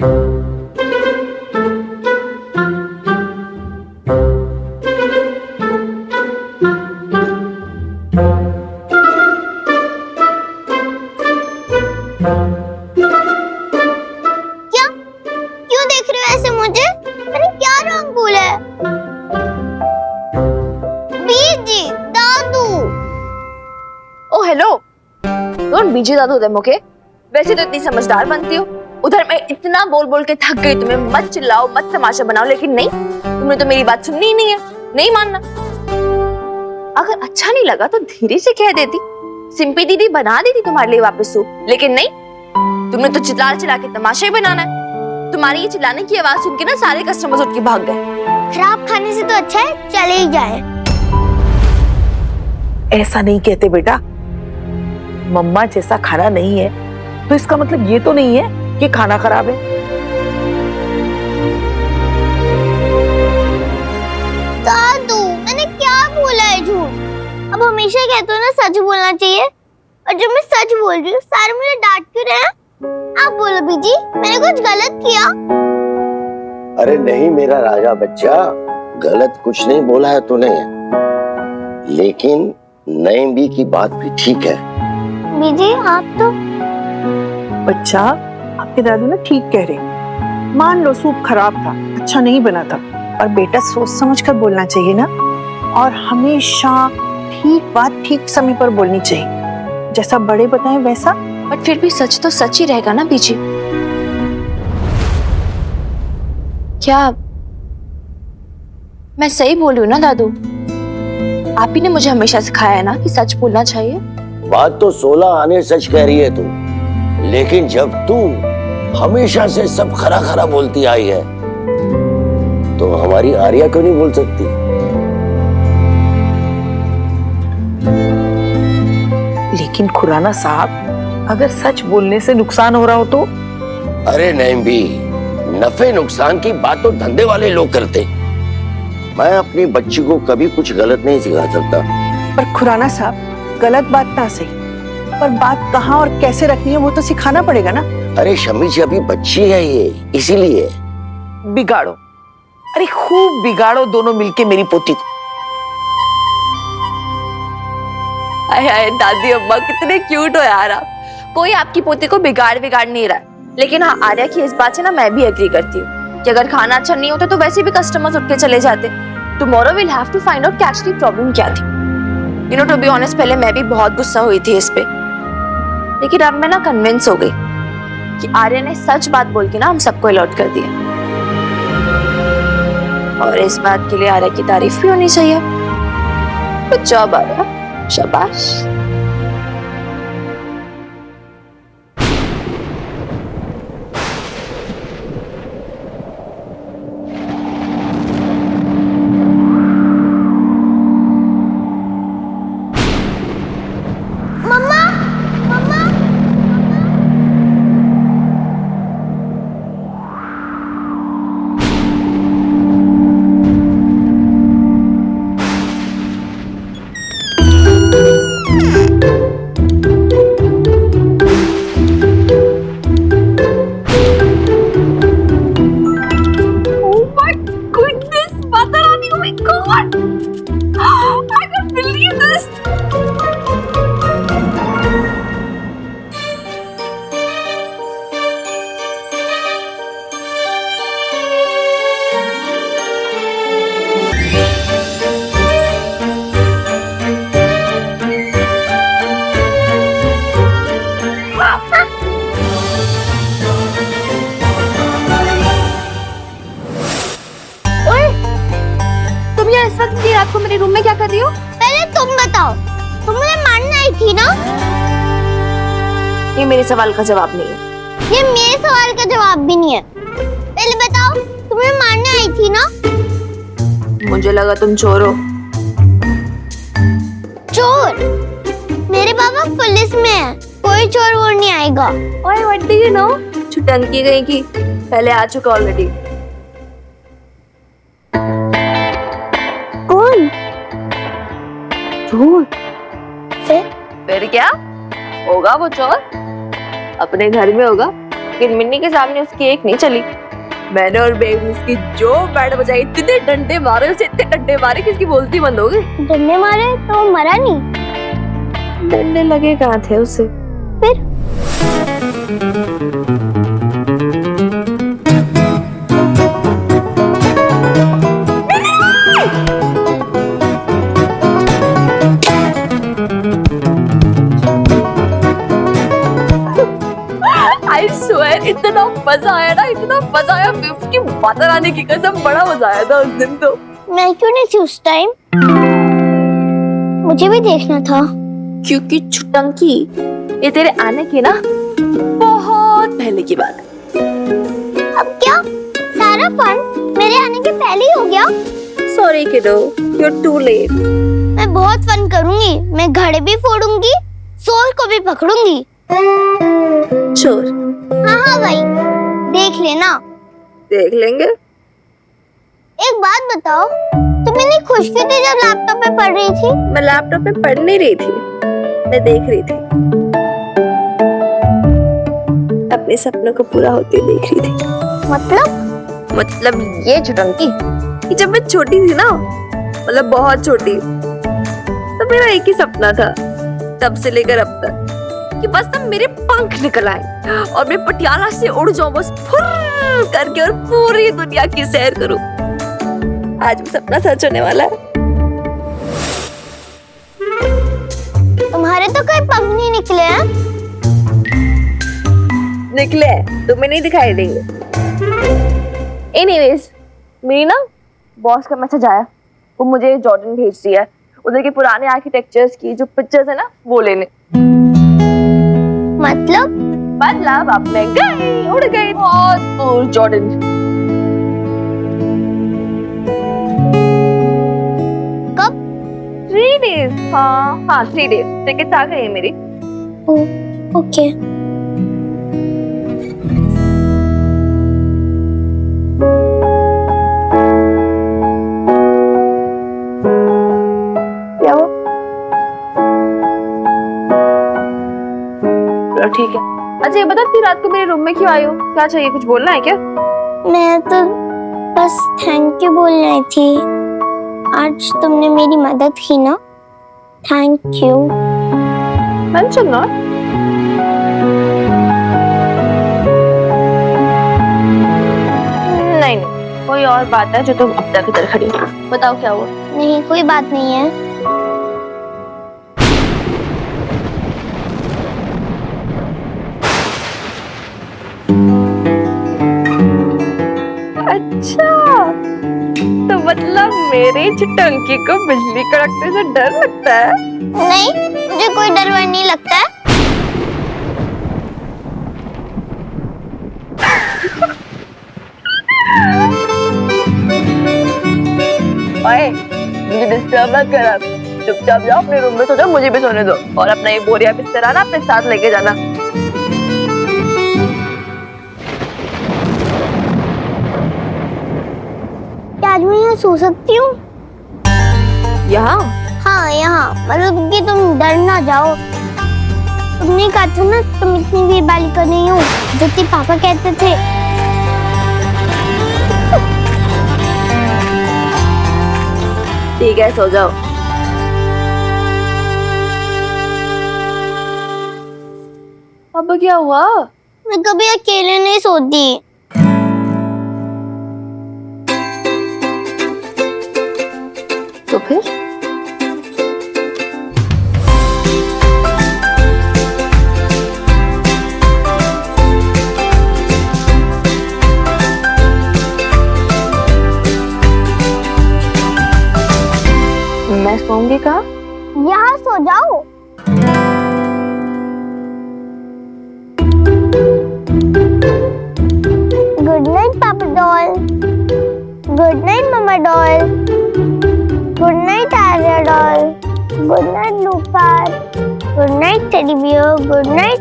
क्या? क्यों देख रहे हो ऐसे मुझे? अरे क्या रंग फूल है? बीजी दादू। ओ हेलो, कौन बीजी दादू दे मुके? वैसे तो इतनी समझदार बनती हो, उधर मैं इतना बोल बोल के थक गई तुम्हें मत चिल्लाओ मत तमाशा बनाओ, लेकिन नहीं, तुमने तो मेरी बात सुननी ही नहीं है, नहीं मानना। अगर अच्छा नहीं लगा तो धीरे से कह देती, सिंपी दीदी बना देती तुम्हारे लिए वापस सूप, लेकिन नहीं, तुमने तो चिल्ला चिल्ला के तमाशा ही बनाना है। तुम्हारी ये चिल्लाने की आवाज सुन के ना सारे कस्टमर्स उठ के भाग गए। खराब खाने से तो अच्छा है चले ही जाए। ऐसा नहीं कहते बेटा, मम्मा जैसा खाना नहीं है तो इसका मतलब ये तो नहीं है कि खाना खराब है। दादू मैंने क्या बोला है झूठ? अब हमेशा कहते हो ना सच बोलना चाहिए, और जब मैं सच बोल रही हूँ सारे मुझे डांट क्यों रहे हैं? आप बोलो बीजी, मैंने कुछ गलत किया? अरे नहीं मेरा राजा बच्चा, गलत कुछ नहीं बोला है तूने, लेकिन नईम बी की बात भी ठीक है। बीजी आप तो बच्चा, आपके दादू ना ठीक कह रहे हैं। मान लो सूप खराब था, अच्छा नहीं बना था, और बेटा सोच समझ कर बोलना चाहिए ना, और हमेशा ठीक बात ठीक समय पर बोलनी चाहिए, जैसा बड़े बताएं वैसा। बट फिर भी सच तो सच ही रहेगा ना बीजी। क्या मैं सही बोल रही हूँ ना दादू? आप ही ने मुझे हमेशा सिखाया है ना कि सच बोलना चाहिए। बात तो 16 आने सच कह रही है तू, लेकिन जब तू हमेशा से सब खरा खरा बोलती आई है तो हमारी आर्या क्यों नहीं बोल सकती? लेकिन खुराना साहब, अगर सच बोलने से नुकसान हो रहा हो तो? अरे नहीं भी, नफे नुकसान की बात तो धंधे वाले लोग करते, मैं अपनी बच्ची को कभी कुछ गलत नहीं सिखा सकता। पर खुराना साहब, गलत बात ना सही, पर बात कहाँ और कैसे रखनी है वो तो सिखाना पड़ेगा ना। अरे शमी जी अभी बच्ची है ये, इसीलिए। बिगाड़ो, अरे खूब बिगाड़ो दोनों मिलके मेरी पोती को। हाय हाय दादी अम्मा कितने क्यूट हो यार आप। कोई आपकी पोती को बिगाड़ नहीं रहा है, लेकिन हाँ आर्या की इस बात से ना मैं भी एग्री करती हूँ कि अगर खाना अच्छा नहीं होता तो वैसे भी कस्टमर्स उठ के चले जाते। Tomorrow will have to find out कि एक्चुअली प्रॉब्लम क्या थी। You know to be honest, पहले मैं भी बहुत गुस्सा हुई थी इस पे, लेकिन अब मैं ना कन्विंस हो गई कि आर्या ने सच बात बोल के ना हम सबको अलर्ट कर दिया, और इस बात के लिए आर्या की तारीफ भी होनी चाहिए। गुड जॉब आर्या, शाबाश। मम्मा मम्मा रात को मेरे रूम में क्या कर रही हो? पहले तुम बताओ, तुम मुझे मारने आई थी ना? ये मेरे सवाल का जवाब नहीं है। ये मेरे सवाल का जवाब भी नहीं है। पहले बताओ, तुम मुझे मारने आई थी ना? मुझे लगा तुम चोर हो। चोर? मेरे पापा पुलिस में है, कोई चोर वोर नहीं आएगा। ओए व्हाट डू यू नो? छुटंकी गई की पहले आ चुका ऑलरेडी। कौन? चोर? फिर क्या होगा? वो चोर अपने घर में होगा, लेकिन मिन्नी के सामने उसकी एक नहीं चली। मैंने और बेबी उसकी जो बैंड बजाई, इतने डंडे मारे उसे, इतने डंडे मारे कि उसकी बोलती बंद हो गई। डंडे मारे तो मरा नहीं? डंडे लगे कहाँ थे उसे? फिर I swear, इतना मजा आया ना, इतना मजा आया, उसकी बातें आने की कसम, बड़ा मजा आया था उस दिन तो। मैं क्यों नहीं थी उस टाइम? मुझे भी देखना था। क्योंकि छुटंकी, ये तेरे आने की ना बहुत पहले की बात है। अब क्या सारा फन मेरे आने के पहले ही हो गया? सॉरी किडो, you're too late। मैं बहुत फन करूंगी, मैं घड़े भी फोड़ूंगी, चोर को भी पकड़ूंगी। चोर? हाँ हाँ भाई, देख लेना। देख लेंगे। एक बात बताओ, तुम इतनी खुश क्यों थी जब लैपटॉप पे पढ़ रही थी? मैं लैपटॉप पे पढ़ नहीं रही थी, मैं देख रही थी, अपने सपनों को पूरा होते देख रही थी। मतलब ये छुटंकी कि जब मैं छोटी थी ना, मतलब बहुत छोटी, तो मेरा एक ही सपना था तब से लेकर अब तक, कि बस तब मेरे पंख निकल आए और मैं पटियाला से उड़ जाऊं बस फुर्र करके और पूरी दुनिया की सैर करूं। आज भी सपना सच होने वाला है। तुम्हारे तो कोई पंख नहीं निकले हैं। निकले तुम्हें नहीं दिखाई देंगे। एनीवेज, मेरी ना बॉस का मैसेज आया, वो मुझे जॉर्डन भेज दिया है, उधर के पुराने आर्किटेक्चर्स की जो पिक्चर्स है ना वो लेने। मतलब अब मैं गई, उड़ गई बहुत दूर जॉर्डन। कब? 3 days। हाँ 3 days। टिकट आ गई है मेरी। ओके। क्या वो? ठीक है। अच्छा ये बता, इतनी रात को मेरे रूम में क्यों आई हो? क्या चाहिए? कुछ बोलना है क्या? मैं तो बस थैंक यू बोलनी थी। आज तुमने मेरी मदद की ना, थैंक यू। मेंशन ना। नहीं, कोई और बात है जो तुम अब तक इधर खड़ी हो। बताओ क्या हुआ? नहीं, कोई बात नहीं है। अच्छा, तो मतलब मेरी छुटंकी को बिजली कड़कने से डर लगता है? नहीं, मुझे कोई डर वर नहीं लगता है। ओए, मुझे डिस्टर्ब मत कर अब। चुपचाप जाओ अपने रूम में सो जाओ, मुझे भी सोने दो, और अपना ये बोरिया बिस्तर ना अपने साथ लेके जाना। क्या आज मैं यहाँ सो सकती हूँ? यहाँ? हाँ यहाँ, मतलब कि तुम डर ना जाओ। तुमने कहा था ना तुम इतनी वीर बालिका नहीं हो, जो कि पापा कहते थे। ठीक है, सो जाओ। अब क्या हुआ? मैं कभी अकेले नहीं सोती। तो फिर? मैं सोऊंगी कहाँ? यहाँ सो जाओ। Good night papa doll. Good night mama doll. Good night Arya doll. Good night लूफार। Good night teddy bear. Good night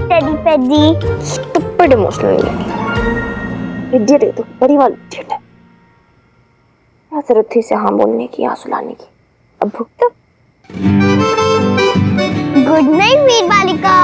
teddy पेडी। स्टूपिड इमोशनल लड़की। इडियट है तो, बड़ी वाली इडियट है। क्या जरूरत थी इसे हाँ बोलने की, आंसू लाने की? अब भुगत। गुड नाइट वीर बालिका।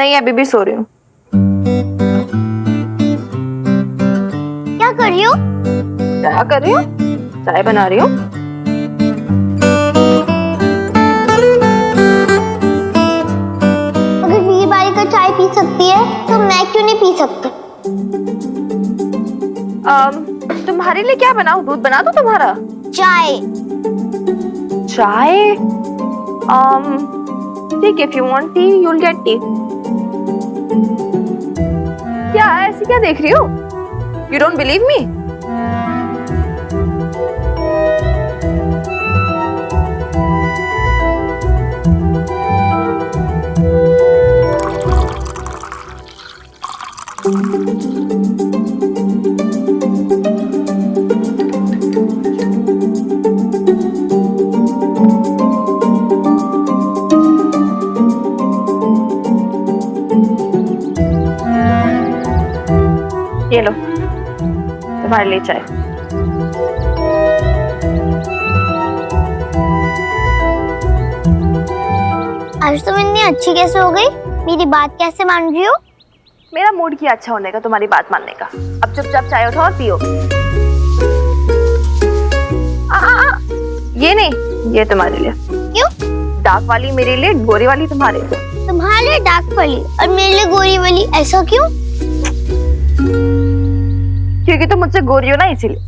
नहीं, अभी भी सो रही हूँ। क्या कर रही हो? क्या कर रही हूँ? चाय बना रही हूँ। अगर वीर बालिका चाय पी सकती है तो मैं क्यों नहीं पी सकती? तुम्हारे लिए क्या बनाऊं? दूध बना दूं तुम्हारा? चाय। चाय? ठीक है, if you want tea, you'll get tea. क्या ऐसी क्या देख रही हो? You don't believe me? ये लो, तुम्हारे लिए चाय। आज तुम इतनी अच्छी कैसे हो गई? मेरी बात कैसे मान रही हो? मेरा मूड किया अच्छा होने का, तुम्हारी बात मानने का। अब चुपचाप चाय उठाओ और पियो। ये नहीं, ये तुम्हारे लिए। क्यों? डार्क वाली मेरे लिए, गोरी वाली तुम्हारे लिए। तुम्हारे लिए डार्क वाली और मेरे लिए गोरी वाली, ऐसा क्यों? क्योंकि तुम मुझसे गोरी हो ना, इसीलिए।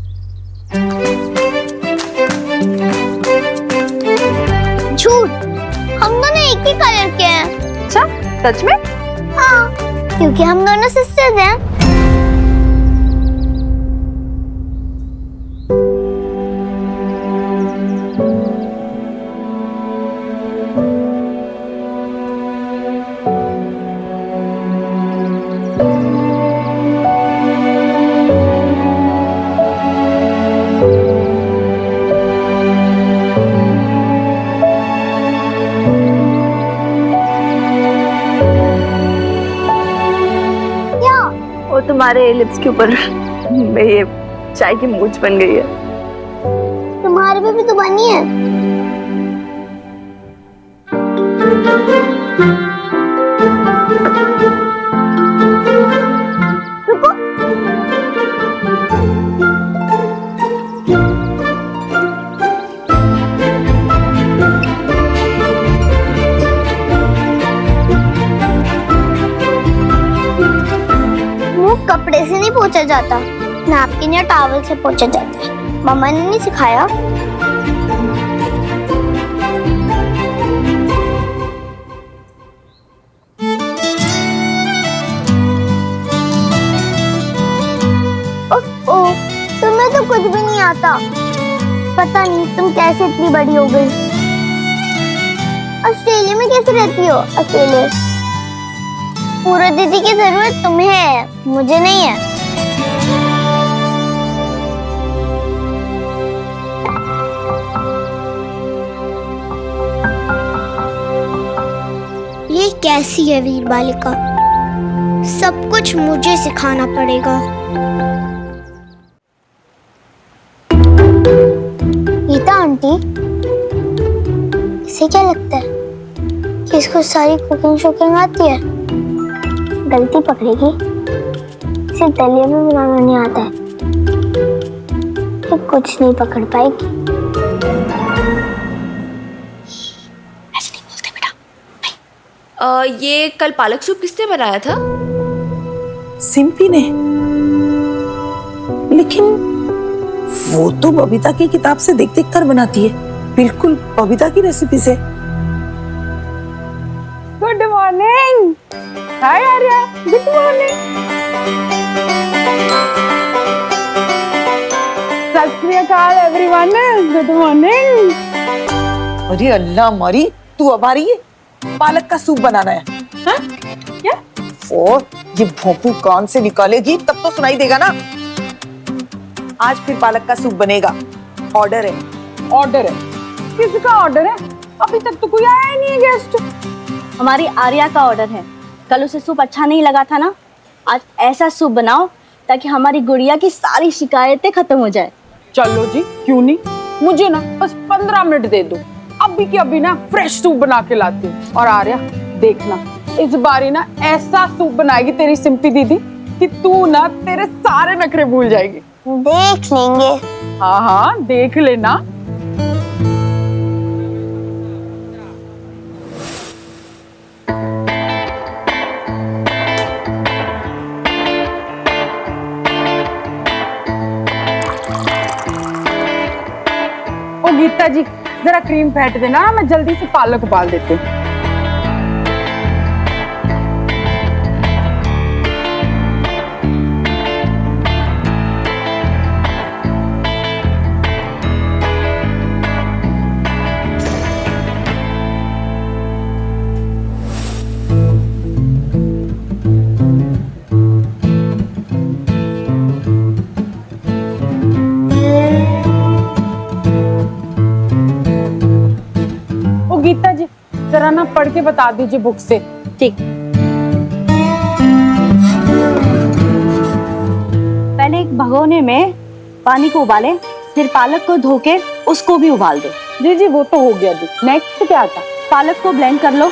झूठ, हम दोनों एक ही कलर के हैं। अच्छा, सच में? हाँ, क्योंकि हम दोनों सिस्टर्स हैं। वो तुम्हारे लिप्स के ऊपर ये चाय की मूंछ बन गई है। तुम्हारे पे भी तो बनी है। रुको। मुंह कपड़े से नहीं पोंछा जाता, नैपकिन या टॉवल से पोंछा जाता है। मम्मा ने नहीं सिखाया। ओह, तुम्हें तो कुछ भी नहीं आता। पता नहीं तुम कैसे इतनी बड़ी हो गई। ऑस्ट्रेलिया में कैसे रहती हो अकेले? पूरा दीदी की जरूरत तुम्हें है, मुझे नहीं है। ये कैसी है वीर बालिका? सब कुछ मुझे सिखाना पड़ेगा। गीता आंटी, इसे क्या लगता है कि इसको सारी कुकिंग शुकिंग आती है? गलती पकड़ेगी। इसे दलिया भी बनाना नहीं आता है, तो कुछ नहीं पकड़ पाएगी। ऐसे नहीं बोलते बेटा। ये कल पालक सूप किसने बनाया था? सिंपी ने। लेकिन वो तो बबीता की किताब से देख देख कर बनाती है, बिल्कुल बबीता की रेसिपी से। Good morning. Hi Arya, good morning. सत श्री अकाल एवरीवन, गुड मॉर्निंग। अरे अल्लाह मारी, तू अब आ रही है? पालक का सूप बनाना है? हाँ? क्या? ओ, ये भोंपू कान से निकालेगी तब तो सुनाई देगा ना। आज फिर पालक का सूप बनेगा। ऑर्डर है। ऑर्डर है? किसका ऑर्डर है? अभी तक तो कोई आया ही नहीं है गेस्ट। हमारी आर्या का ऑर्डर है। कल उसे सूप अच्छा नहीं लगा था ना, आज ऐसा सूप बनाओ ताकि हमारी गुड़िया की सारी शिकायतें खत्म हो जाए। चलो जी, क्यों नहीं। मुझे ना बस 15 मिनट दे दो, अभी की अभी ना फ्रेश सूप बना के लाती हूँ। और आर्या देखना, इस बारी ना ऐसा सूप बनाएगी तेरी सिंपी दीदी कि तू ना तेरे सारे नखरे भूल जाएगी। देख लेंगे। हाँ हाँ देख लेना। ओ गीता जी जरा क्रीम फेंट देना, मैं जल्दी से पालक उबाल देती हूँ। गीता जी जरा ना पढ़ के बता दीजिए बुक से। ठीक। पहले एक भगोने में पानी को उबाले, फिर पालक को धो के उसको भी उबाल दो। जी जी वो तो हो गया जी। नेक्स्ट क्या था? पालक को ब्लेंड कर लो।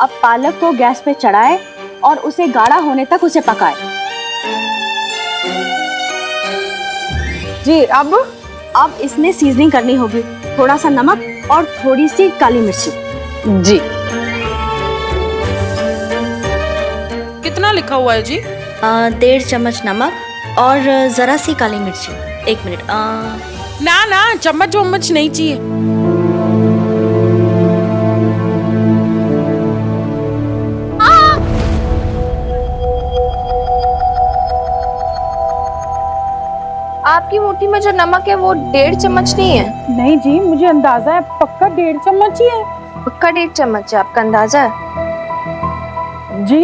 अब पालक को गैस पे चढ़ाए और उसे गाढ़ा होने तक उसे पकाए। जी अब इसमें सीजनिंग करनी होगी, थोड़ा सा नमक और थोड़ी सी काली मिर्ची। जी कितना लिखा हुआ है जी? 1.5 चम्मच नमक और जरा सी काली मिर्ची। 1 मिनट। ना ना चम्मच वम्मच नहीं चाहिए। आपकी मुट्ठी में जो नमक है वो 1.5 चम्मच नहीं है? नहीं जी मुझे अंदाजा है पक्का 1.5 चम्मच ही है। पक्का 1.5 चम्मच है, आपका अंदाजा है? जी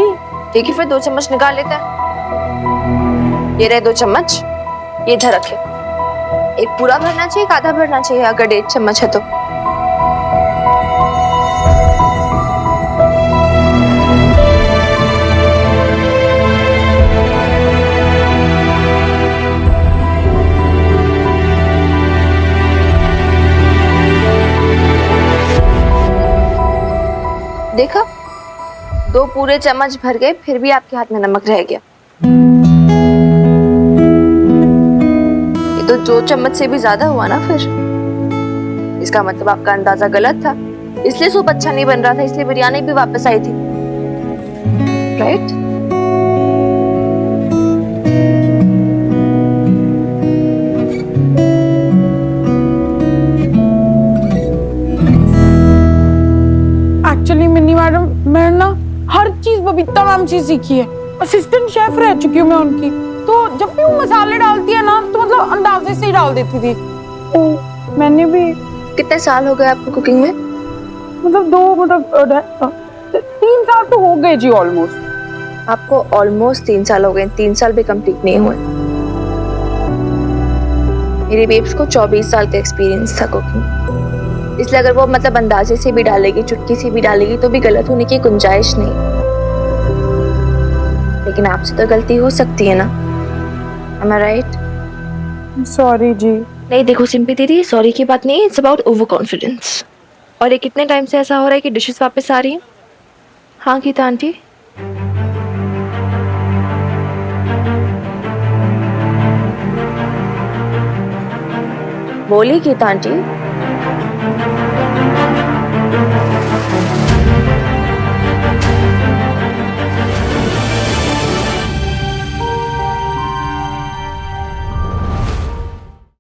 ठीक है फिर 2 चम्मच निकाल लेते हैं। ये रहे 2 चम्मच, ये इधर रखे। एक पूरा भरना चाहिए, एक आधा भरना चाहिए अगर 1.5 चम्मच है तो? देखा, 2 पूरे चम्मच भर गए फिर भी आपके हाथ में नमक रह गया। ये तो 2 चम्मच से भी ज्यादा हुआ ना फिर। इसका मतलब आपका अंदाजा गलत था, इसलिए सूप अच्छा नहीं बन रहा था, इसलिए बिरयानी भी वापस आई थी, राइट? एक्चुअली मिनी मैडम मैं ना हर चीज बबीता मैम से सीखी है। असिस्टेंट शेफ रह चुकी हूँ मैं उनकी, तो जब भी वो मसाले डालती है ना तो मतलब अंदाजे से ही डाल देती थी। तो मैंने भी। कितने साल हो गए आपको कुकिंग में? मतलब 3 साल तो हो गए जी ऑलमोस्ट। आपको ऑलमोस्ट 3 साल हो गए, 3 साल भी कंप्लीट नहीं हुए। मेरी बेब्स को 24 साल का एक्सपीरियंस था कुकिंग, इसलिए अगर वो मतलब अंदाजे से भी डालेगी, चुटकी से भी डालेगी तो भी गलत होने की गुंजाइश नहीं। लेकिन आपसे तो गलती हो सकती है ना, am I right? सॉरी जी। नहीं देखो सिंपी दीदी, सॉरी की बात नहीं, इट्स अबाउट ओवर कॉन्फिडेंस। और ये कितने टाइम से ऐसा हो रहा है कि डिशेस वापस आ रही हैं? हाँ गीता आंटी? बोली गीता आंटी?